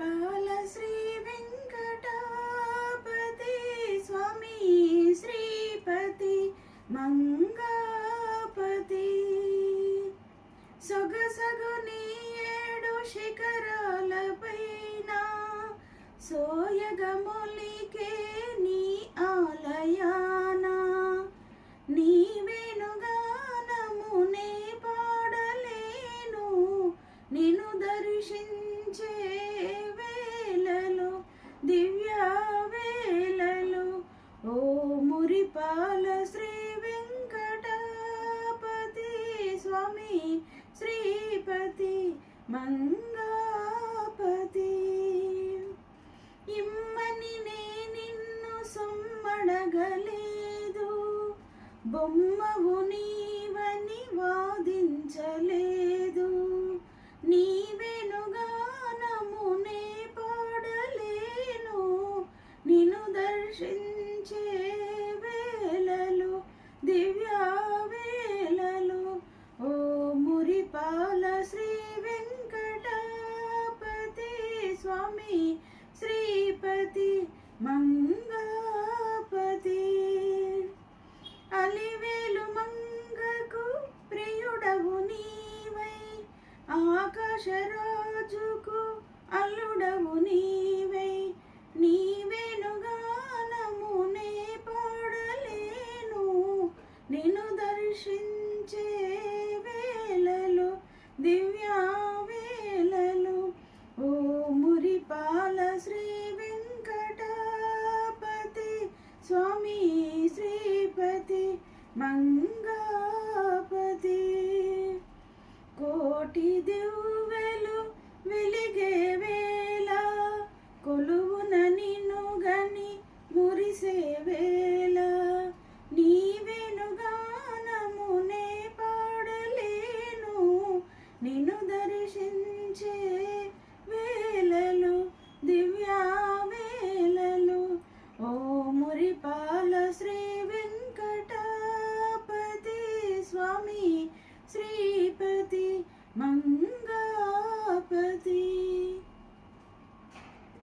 మురిపాల శ్రీ వెంకటాపతి స్వామి శ్రీపతి మంగాపతి సొగసగుని ఏడు శిఖరాలపైన సోయగములికే నీ ఆలయాన నీ వేణుగానమునే పాడలేను నిన్ను దర్శించే వేళలో దివ్య వేళలో ఓ మురిపాల శ్రీ వెంకటాపతి స్వామి శ్రీపతి మంగాపతి ఇమ్మని నే నిన్ను సొమ్మడగలేదు బొమ్మవు నీవని వాదించలేదు నీ వేణుగానమునే పాడలేను నిన్ను దర్శించే వేళలో దివ్య వేళలో ఓ మురిపాల శ్రీ వెంకటాపతి స్వామి శ్రీపతి మంగాపతి అలివేలు మంగకు ప్రియుడవు నీవై ఆకాశరాజుకు అల్లుడవు నీవై నీ వేణుగానమునే పాడలేను నిన్ను దర్శించే